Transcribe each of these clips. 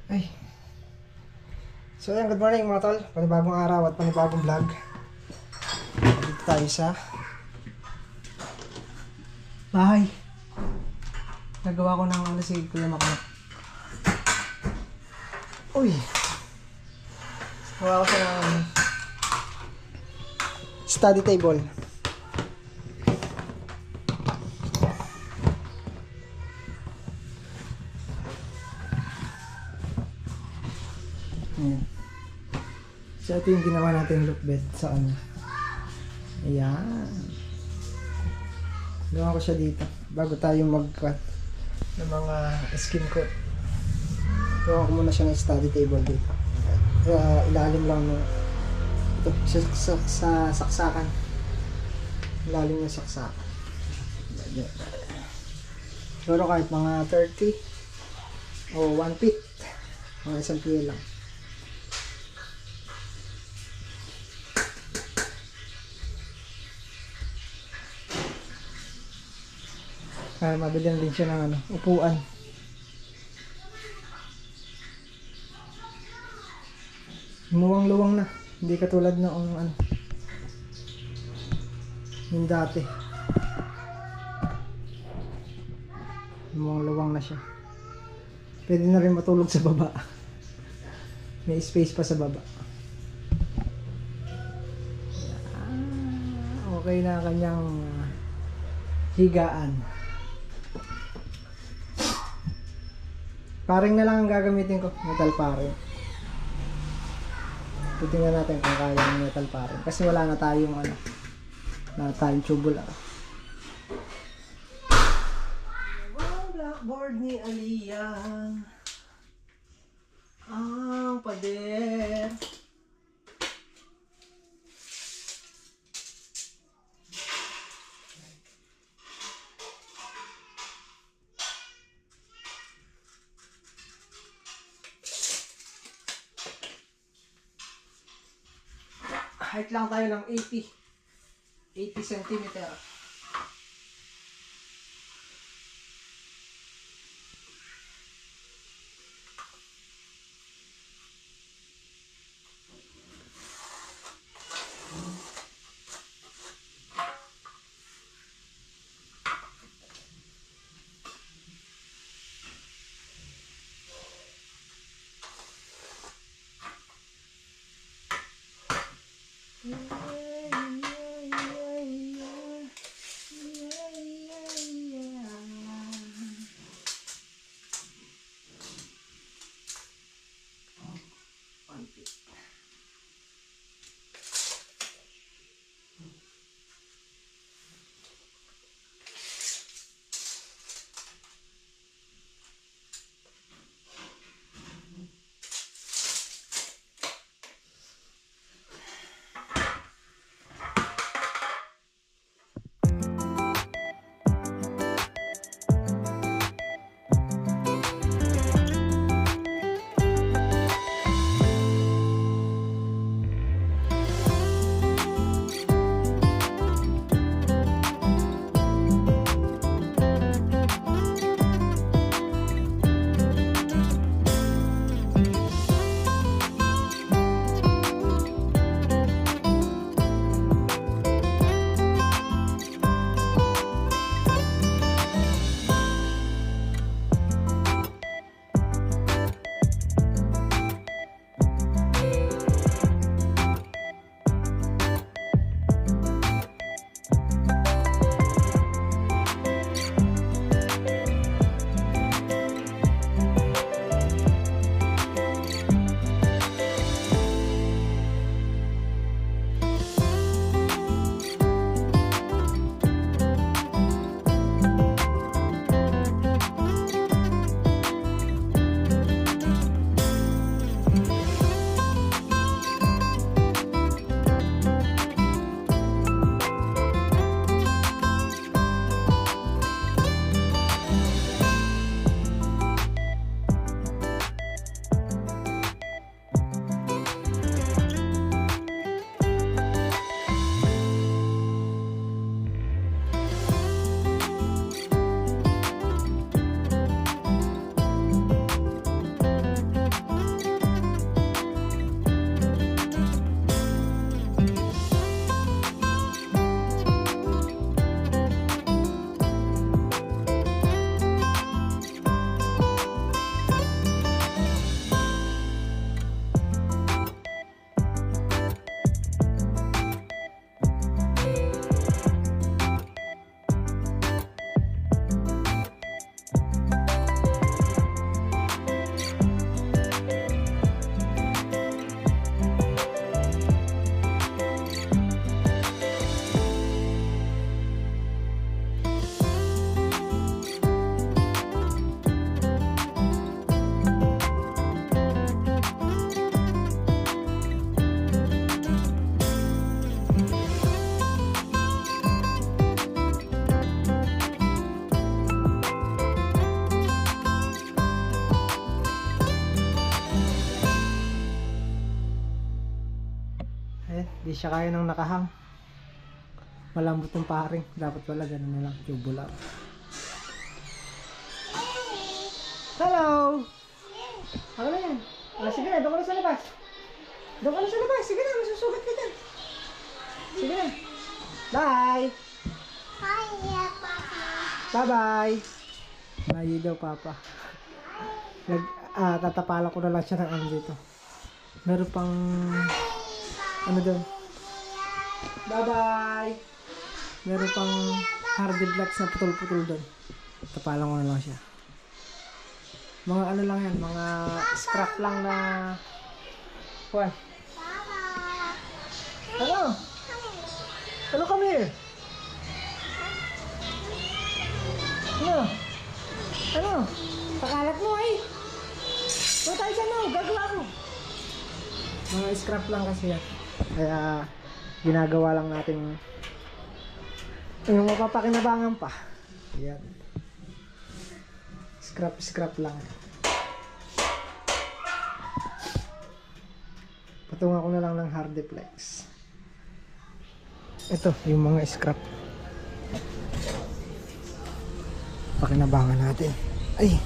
Ay. So ayan, good morning mga tol. Panibagong araw at panibagong vlog. Dito tayo sa bahay. Nagawa ko ng ano si Kuya Makmak. Uy. Gawa ko siya ng study table. Ayan. So ito yung ginawa natin look bed sa ano. Ayan. Gawa ko siya dito bago tayo mag-cut ng mga skin coat. Gawa ko muna siya ng study table dito. Ilalim lang ng ito sa saksakan. Ilalim ng saksakan. Siguro kahit mga 30 o 1 feet. Mga isang piye lang. Mabigyan din siya ng ano, upuan. Luwang-luwang na. Hindi katulad noong ano, yung dati. Luwang-luwang na siya. Pwede na rin matulog sa baba. May space pa sa baba. Okay na kanyang higaan. Paring na lang ang gagamitin ko. Metal paring. Titingnan natin kung kaya ng metal paring. Kasi wala na tayong ano. Wala na tayong tubular. Blackboard ni Aliyah. Ang pader. Height lang tayo ng 80 cm. Ayan, di siya kaya ng nakahang. Malambot yung paring. Dapat pala ganun na lang. Tubo lang. Hello! Ako na yan. Sige na, doon ka na sa labas. Doon ka na sa labas. Sige na, masusugat ka dyan. Sige na. Bye! Bye-bye! Bye daw, Papa. Tatapalan ko na lang siya ng ano dito. Meron pang ano doon. Bye-bye! Meron pang hardy blocks na putol-putol doon. Tapalan ko na lang siya. Mga ano lang yan, mga scrap lang na what? Ano? Ano kami? Ano? Ano? Pakalat mo ay! Huwag tayo dyan no, gagawa ko! Mga scrap lang kasi yan. Kaya ginagawa lang natin yung mapapakinabangan pa. Yan. Scrap lang. Patungan ko na lang ng Hardiplex. Ito, yung mga scrap. Pakinabangan natin. Ay!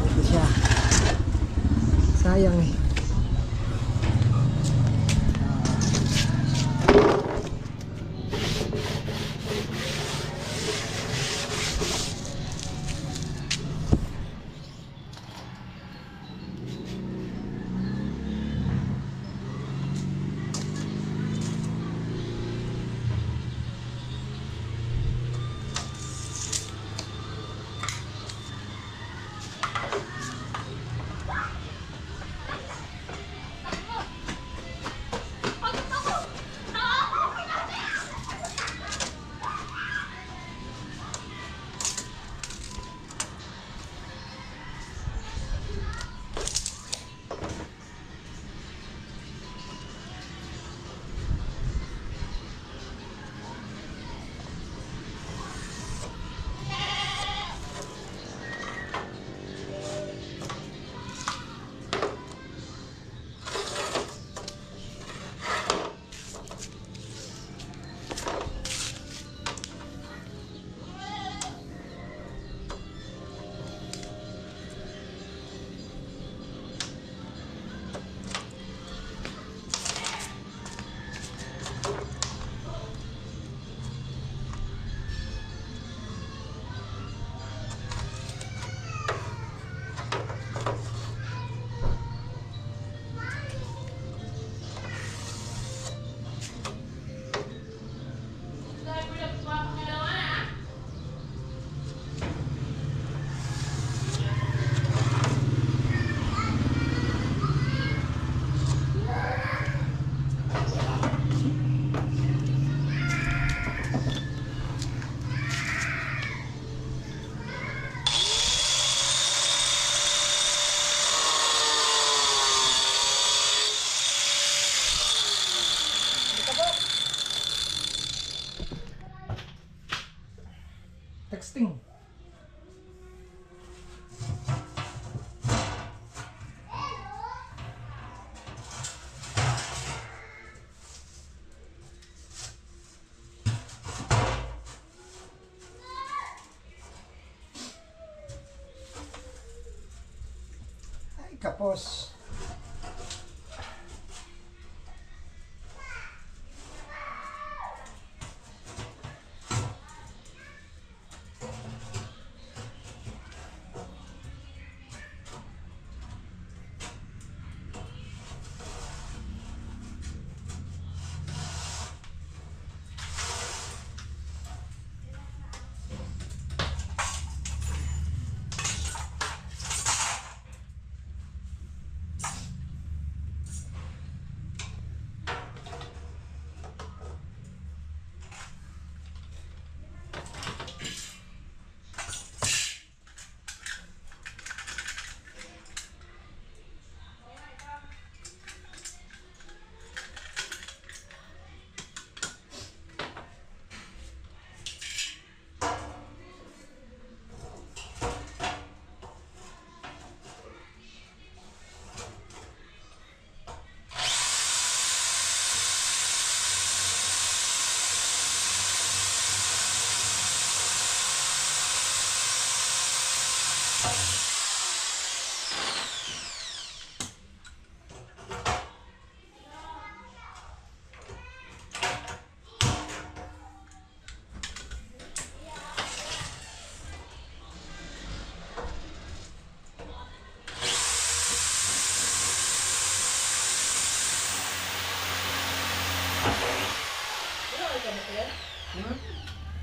Ito siya. Sayang eh. Texting. Ay, kapos.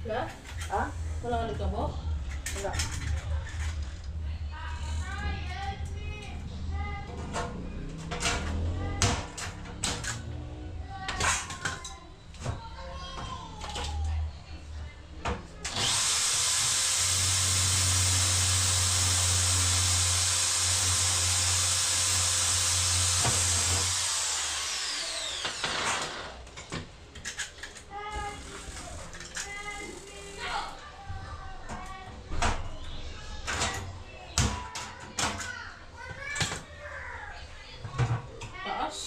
Ha? Ha? Wala ka nagkabo? Wala. Taas.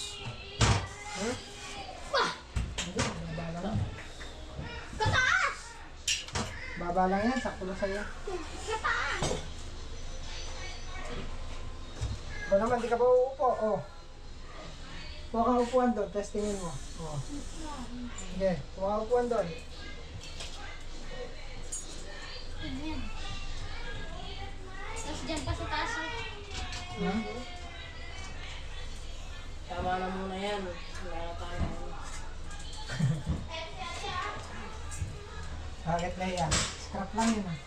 Hmm? Hindi, baba lang. Kataas! Baba lang yan, sakto lang sa'yo. Kataas! Ikaw naman, di ka ba uupo? Oh. Kuha kang upuan doon, testingin mo. Oh. Sige, kuha kang upuan doon. Ganyan. Tapos dyan pa sa taas. Hmm? Tama na muna yan. Wala na tayo. Bakit na yan? Scrap lang yun ah.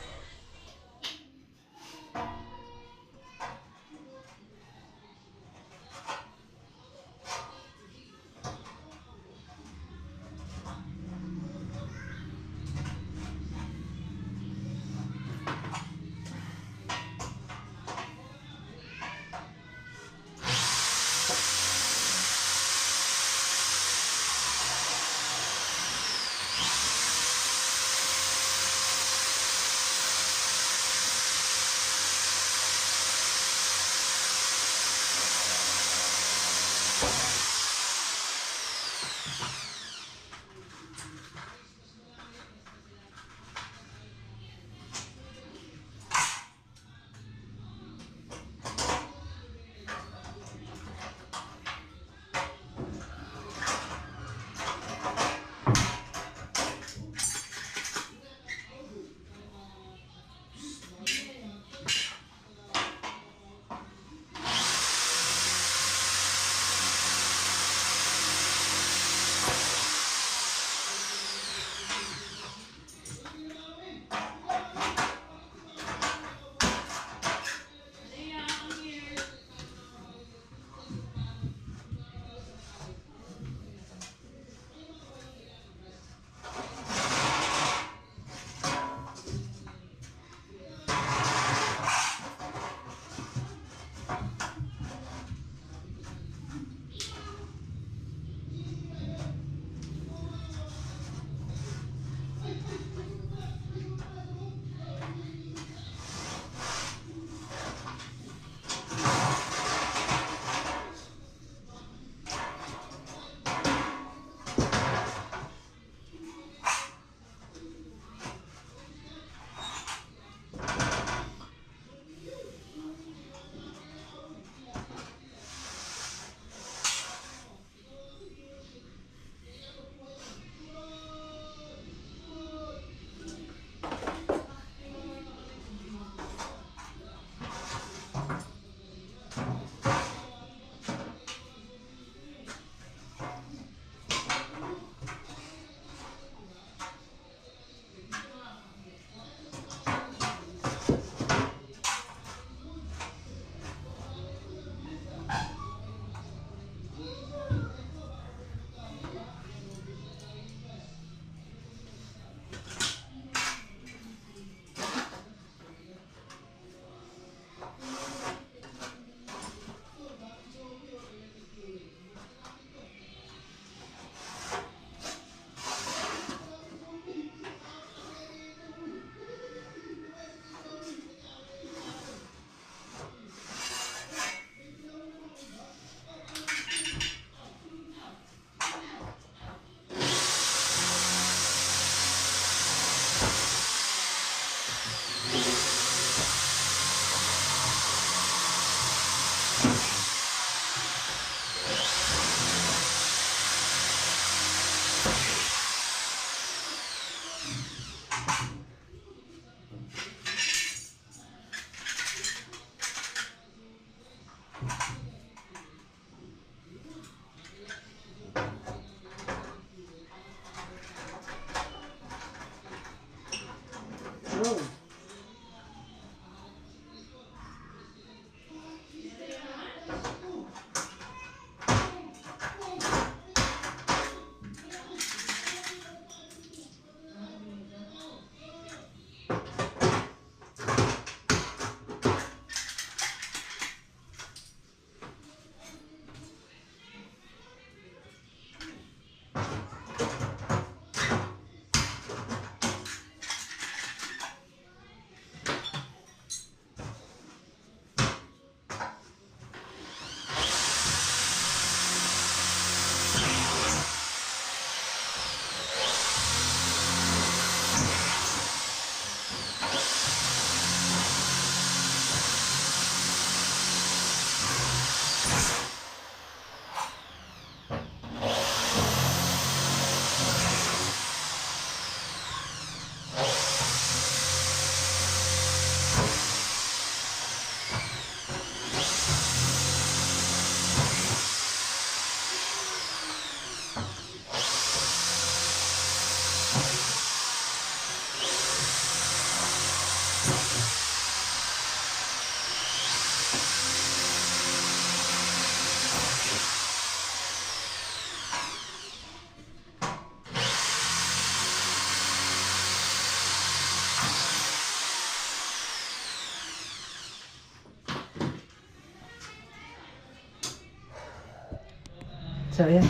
So, ayan.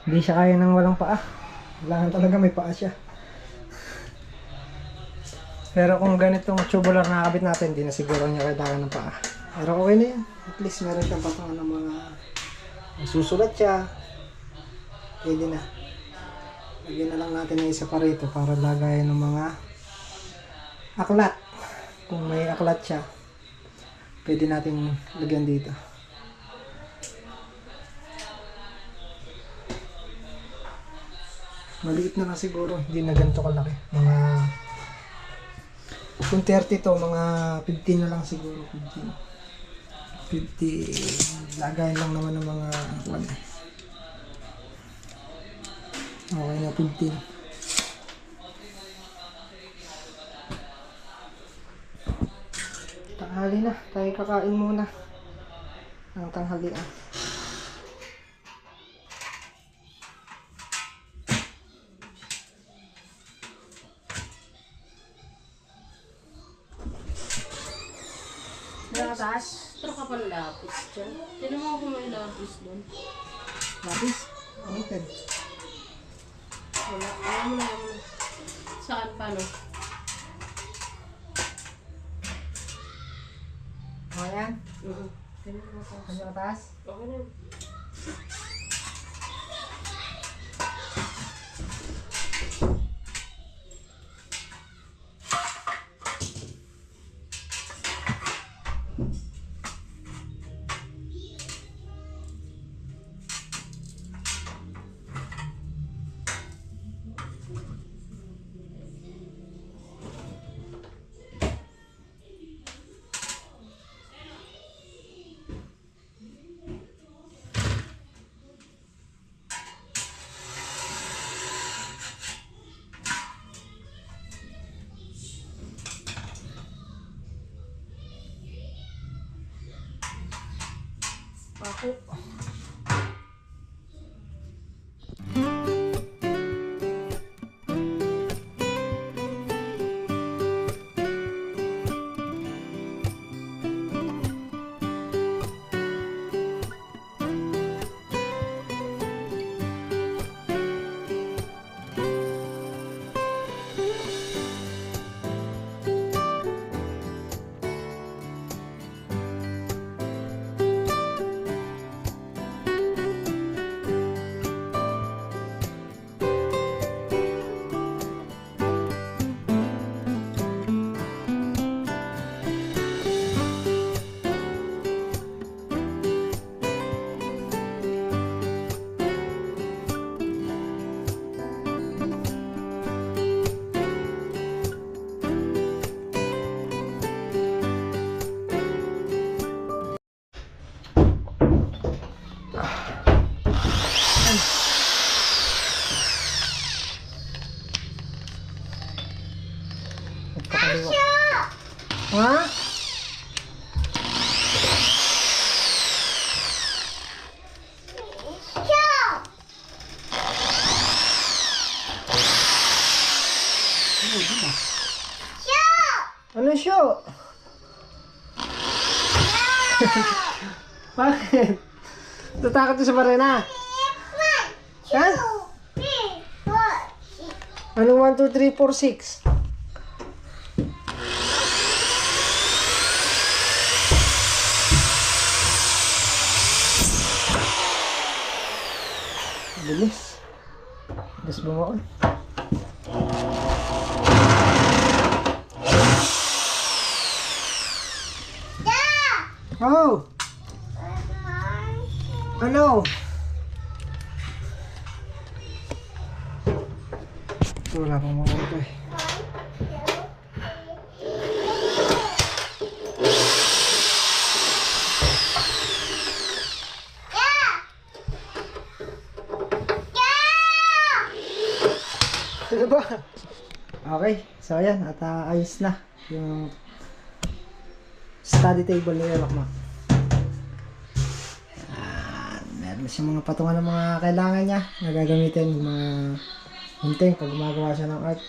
Hindi siya kaya ng walang paa. Kailangan talaga may paa siya. Pero kung ganitong tubular na nakakabit natin, hindi na siguro niya kailangan ng paa. Pero okay na yan. At least meron siyang patungan ng mga susulat siya. Pwede na. Lagyan na lang natin ng isa pa rito para lagayan ng mga aklat. Kung may aklat siya, pwede natin lagyan dito. Maliit na lang siguro, hindi na ganito kalaki. Mga kung 30 to, mga 15 na lang siguro. 50 lagayan lang naman ng mga wala. Okay na 15. Tanghali na, tayo kakain muna ng tanghalian. Lapis? Pero ka pang lapis dyan. Tinan mo kung may lapis doon. Lapis? Okay. Wala. Alam mo na naman. Saan? Paano? Ayan. Tinan mo ka. Ano yung taas? Okay na. Ako. Ha? Ano show? Bakit? Tatakot ka sa barena? Ha? Anong 1, 2, 3, 4, 6? Bilis. Bilis bumaon. Oh! Ano? Wala pang mga ito eh. Ano ba? Okay, so ayan, at ayos na yung study table ni Lakma. Meron na siyang mga patungan ng mga kailangan niya na gagamitin yung mga hunting pag gumagawa siya ng art.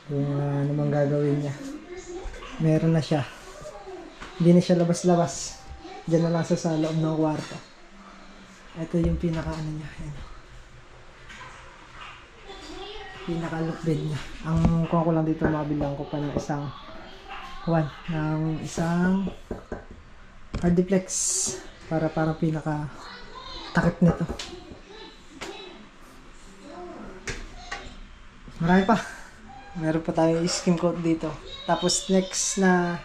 Kung ano mang gagawin niya, meron na siya. Hindi na siya labas-labas. Diyan na lang sa loob ng kwarto. Ito yung pinaka ano niya. Ayan. Pinaka look bed niya. Ang kuha ko lang dito, mabilang ko pa ng isang hardiplex para parang pinaka takip nito. Marami pa. Meron pa tayong skim coat dito. Tapos next na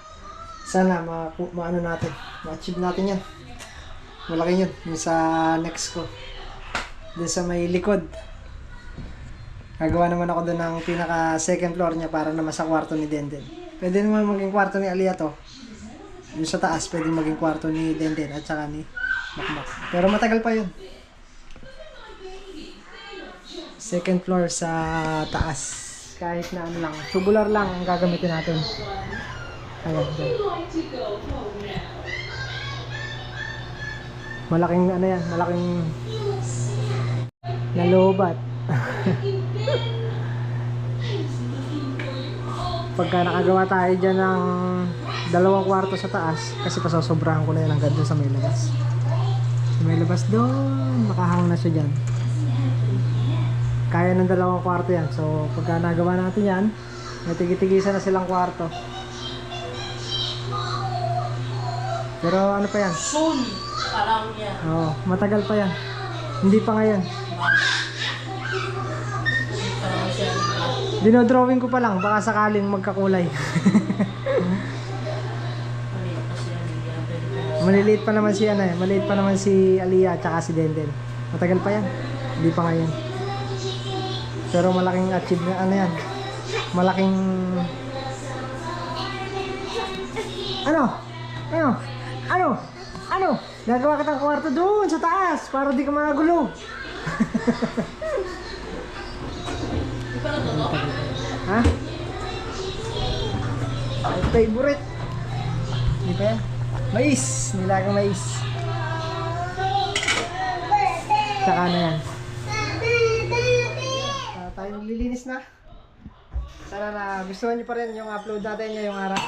sana maano natin, ma-achieve natin yan. Malaki yun, yung sa next ko. Doon sa may likod. Gagawa naman ako doon ng pinaka second floor niya para naman sa kwarto ni Denden. Pwede naman maging kwarto ni Aliyah to. Yung sa taas, pwede maging kwarto ni Denden at saka ni Makmak. Pero matagal pa yun. Second floor sa taas. Kahit na ano lang, tubular lang ang gagamitin natin. Ayan, dyan. Malaking ano yan, malaking nalubat. Pagka nakagawa tayo dyan ng 2 kwarto sa taas, kasi pasosobrahan ko na yan hanggang doon sa may labas. Sa may labas doon, makahang na siya dyan. Kaya ng 2 kwarto yan. So, pagka nagawa natin yan, may tigitigisan na silang kwarto. Pero ano pa yan? Soon! Parang yan. Oo, matagal pa yan. Hindi pa ngayon. Parang siya. Dinodrawing ko pa lang, baka sakaling magkakulay. Maliliit pa naman si ano eh. Maliliit pa naman si Aliyah at saka si Denden. Matagal pa yan. Hindi pa ngayon. Pero malaking achieve na ano yan. Malaking Ano? Gagawa ka ng kwarto doon sa taas para di ka magulo. Di pa na to? Ha? My favorite. Di pa yan? Mais. Nilagang mais. Saka ano yan? Tayo maglilinis na. Sana na gustuhan nyo pa rin yung upload natin ngayong araw.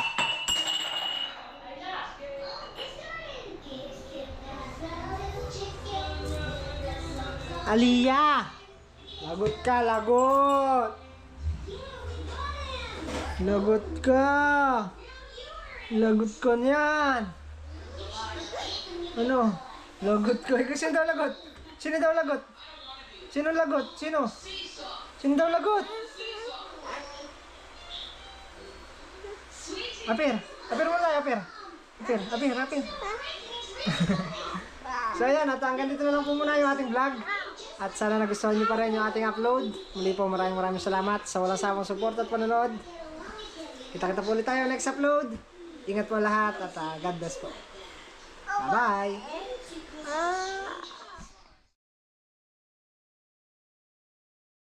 Aliyah! Lagot ka, lagot! Lagot ka! Lagot ka niyan! Ano? Lagot ka? Ikaw, sino daw lagot? Sino daw lagot? Sino lagot? Sino? Sino daw lagot? Apir! Apir mo tayo, Apir! Apir! So ayan, at hanggang dito na lang po muna yung ating vlog. At sana nagustuhan nyo pa rin yung ating upload. Muli po maraming salamat sa walang sawang support at panonood. Kita-kita po ulit tayo next upload. Ingat po lahat at God bless po. Bye-bye!